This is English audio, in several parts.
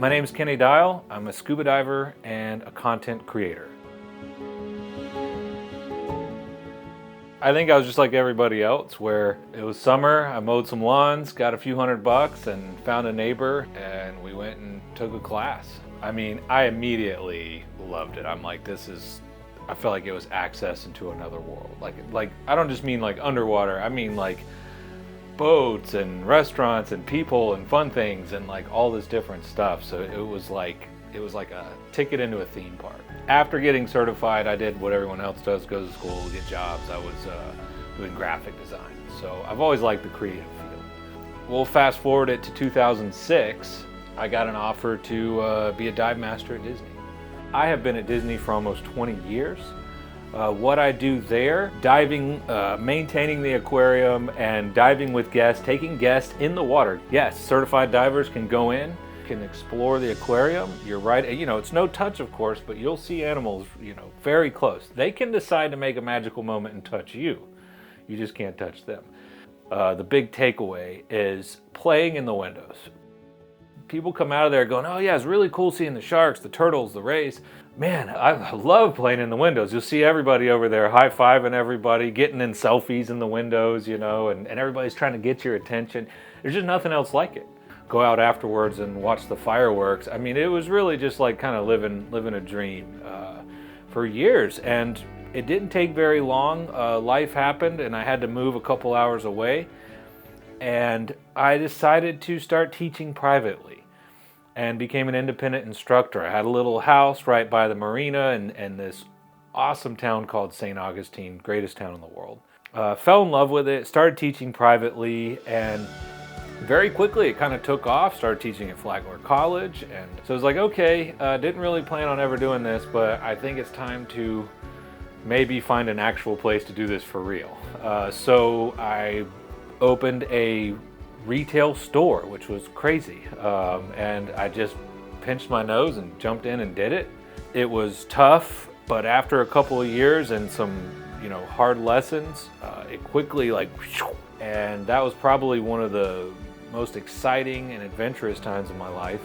My name is Kenny Dyal. I'm a scuba diver and a content creator. I think I was just like everybody else, where it was summer, I mowed some lawns, got a few $100 and found a neighbor, and we went and took a class. I mean, I immediately loved it. I'm like, I felt like it was access into another world. Like I don't just mean like underwater, I mean like boats and restaurants and people and fun things and like all this different stuff. So it was like a ticket into a theme park. After getting certified, I did what everyone else does, go to school, get jobs. I was doing graphic design. So I've always liked the creative field. We'll fast forward it to 2006. I got an offer to be a dive master at Disney. I have been at Disney for almost 20 years. What I do there, diving, maintaining the aquarium and diving with guests, taking guests in the water. Yes, certified divers can go in, can explore the aquarium. You're right, it's no touch of course, but you'll see animals, very close. They can decide to make a magical moment and touch you. You just can't touch them. The big takeaway is playing in the windows. People come out of there going, oh yeah, it's really cool seeing the sharks, the turtles, the rays. Man, I love playing in the windows. You'll see everybody over there high-fiving everybody, getting in selfies in the windows, and everybody's trying to get your attention. There's just nothing else like it. Go out afterwards and watch the fireworks. I mean, it was really just like kind of living a dream for years. And it didn't take very long. Life happened and I had to move a couple hours away. And I decided to start teaching privately and became an independent instructor. I had a little house right by the marina and this awesome town called St. Augustine, greatest town in the world. Fell in love with it, started teaching privately, and very quickly it kind of took off. Started teaching at Flagler College, and so I was like, okay, didn't really plan on ever doing this, but I think it's time to maybe find an actual place to do this for real. So I opened a retail store, which was crazy, and I just pinched my nose and jumped in and did it. It was tough, but after a couple of years and some hard lessons, it quickly and that was probably one of the most exciting and adventurous times of my life.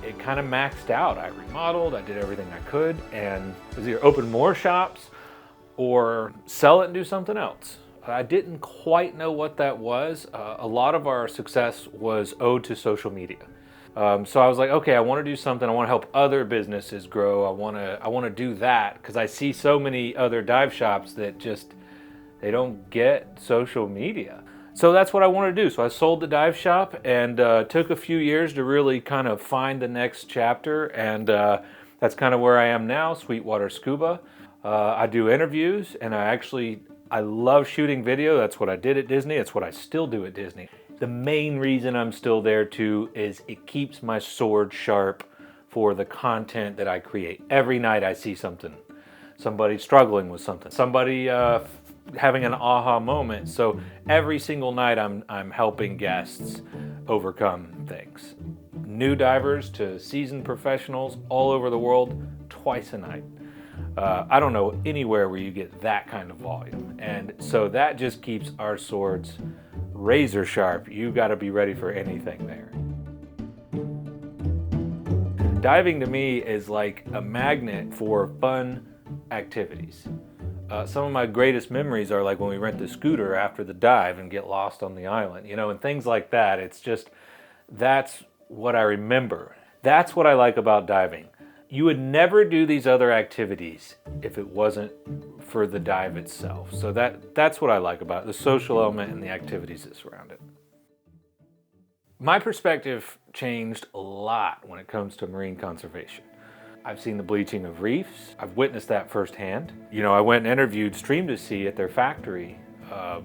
It kind of maxed out. I remodeled, I did everything I could, and it was either open more shops or sell it and do something else. I didn't quite know what that was. A lot of our success was owed to social media. So I was like, okay, I want to do something. I want to help other businesses grow. I want to do that because I see so many other dive shops that they don't get social media. So that's what I wanted to do. So I sold the dive shop and took a few years to really kind of find the next chapter. And that's kind of where I am now, Sweetwater Scuba. I do interviews and I love shooting video. That's what I did at Disney. That's what I still do at Disney. The main reason I'm still there too is it keeps my sword sharp for the content that I create. Every night I see something. Somebody struggling with something. Somebody having an aha moment. So every single night I'm helping guests overcome things. New divers to seasoned professionals all over the world, twice a night. I don't know anywhere where you get that kind of volume. And so that just keeps our swords razor sharp. You got to be ready for anything there. Diving to me is like a magnet for fun activities. Some of my greatest memories are like when we rent the scooter after the dive and get lost on the island, and things like that. That's what I remember. That's what I like about diving. You would never do these other activities if it wasn't for the dive itself. So that's what I like about it, the social element and the activities that surround it. My perspective changed a lot when it comes to marine conservation. I've seen the bleaching of reefs. I've witnessed that firsthand. I went and interviewed Stream to Sea at their factory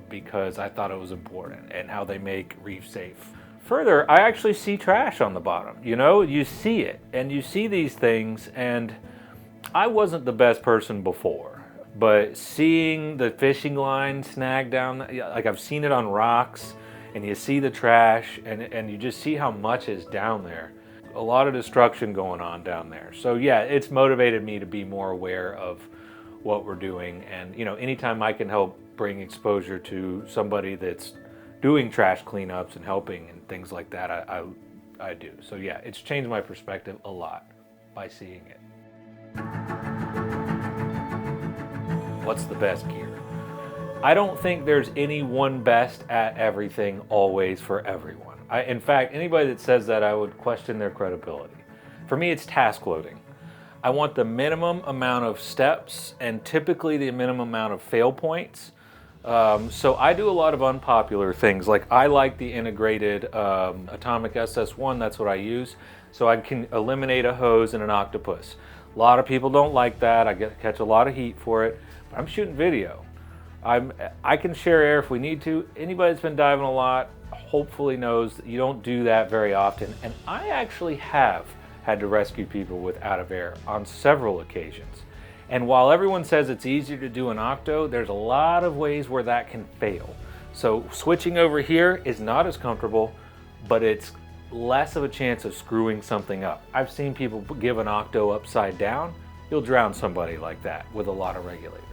because I thought it was important and how they make reef safe. Further, I actually see trash on the bottom. You see it and you see these things, and I wasn't the best person before, but seeing the fishing line snag down, like I've seen it on rocks, and you see the trash and you just see how much is down there. A lot of destruction going on down there. So yeah, it's motivated me to be more aware of what we're doing, and anytime I can help bring exposure to somebody that's doing trash cleanups and helping and things like that, I do. So yeah, it's changed my perspective a lot by seeing it. What's the best gear? I don't think there's any one best at everything always for everyone. In fact, anybody that says that, I would question their credibility. For me, it's task loading. I want the minimum amount of steps and typically the minimum amount of fail points. So I do a lot of unpopular things. Like I like the integrated Atomic SS1, that's what I use. So I can eliminate a hose and an octopus. A lot of people don't like that. I catch a lot of heat for it, but I'm shooting video. I can share air if we need to. Anybody that's been diving a lot hopefully knows that you don't do that very often. And I actually have had to rescue people with out of air on several occasions. And while everyone says it's easier to do an Octo, there's a lot of ways where that can fail. So switching over here is not as comfortable, but it's less of a chance of screwing something up. I've seen people give an Octo upside down. You'll drown somebody like that with a lot of regulators.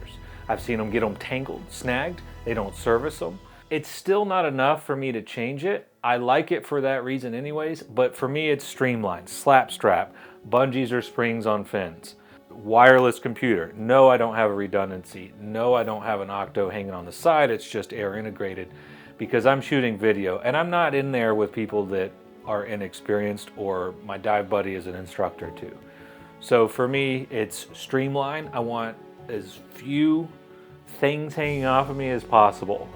I've seen them get them tangled, snagged. They don't service them. It's still not enough for me to change it. I like it for that reason anyways, but for me it's streamlined, slap strap, bungees or springs on fins, wireless computer. No, I don't have a redundancy. No, I don't have an Octo hanging on the side. It's just air integrated because I'm shooting video and I'm not in there with people that are inexperienced or my dive buddy is an instructor too. So for me, it's streamlined. I want as few things hanging off of me as possible.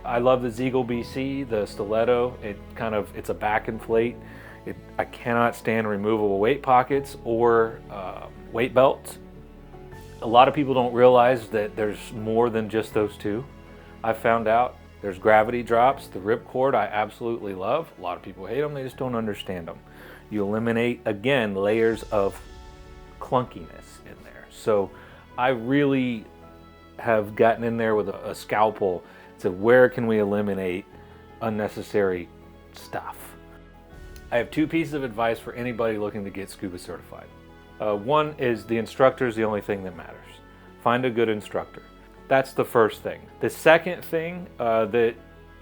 I love the Zeagle BC, the stiletto. It's a back inflate. I cannot stand removable weight pockets or weight belts. A lot of people don't realize that there's more than just those two. I've found out there's gravity drops. The ripcord I absolutely love. A lot of people hate them, they just don't understand them. You eliminate, again, layers of clunkiness in there. So I really have gotten in there with a scalpel to where can we eliminate unnecessary stuff. I have two pieces of advice for anybody looking to get scuba certified. One is the instructor is the only thing that matters. Find a good instructor. That's the first thing. The second thing that,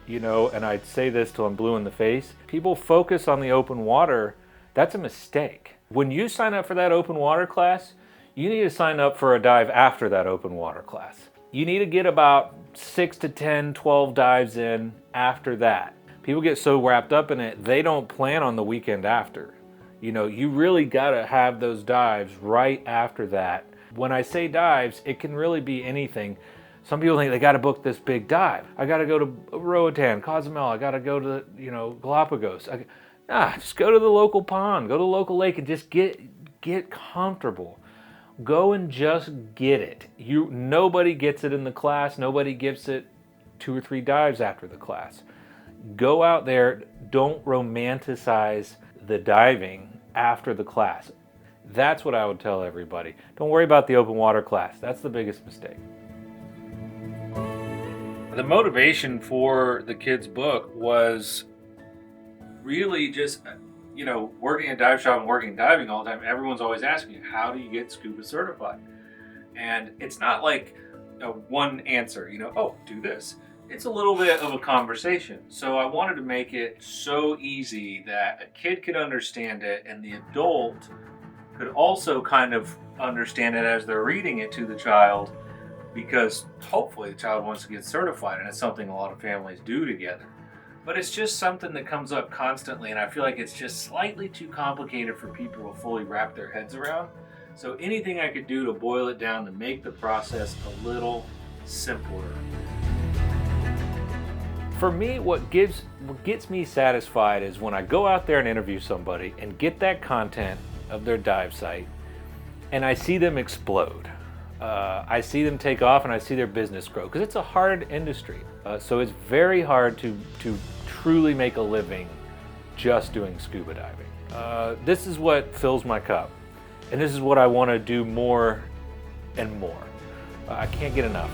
and I'd say this till I'm blue in the face, people focus on the open water. That's a mistake. When you sign up for that open water class, you need to sign up for a dive after that open water class. You need to get about 6 to 10, 12 dives in after that. People get so wrapped up in it, they don't plan on the weekend after. You really gotta have those dives right after that. When I say dives, it can really be anything. Some people think they gotta book this big dive. I gotta go to Roatan, Cozumel, I gotta go to, Galapagos. Just go to the local pond, go to the local lake and just get comfortable. Go and just get it. Nobody gets it in the class. Nobody gets it 2 or 3 dives after the class. Go out there. Don't romanticize the diving after the class. That's what I would tell everybody. Don't worry about the open water class. That's the biggest mistake. The motivation for the kids' book was really just working at dive shop and working diving all the time, everyone's always asking you, how do you get scuba certified? And it's not like one answer, do this. It's a little bit of a conversation. So I wanted to make it so easy that a kid could understand it and the adult could also kind of understand it as they're reading it to the child, because hopefully the child wants to get certified, and it's something a lot of families do together. But it's just something that comes up constantly, and I feel like it's just slightly too complicated for people to fully wrap their heads around. So anything I could do to boil it down to make the process a little simpler. For me, what gets me satisfied is when I go out there and interview somebody and get that content of their dive site, and I see them explode. I see them take off and I see their business grow, because it's a hard industry. So it's very hard to truly make a living just doing scuba diving. This is what fills my cup, and this is what I want to do more and more. I can't get enough.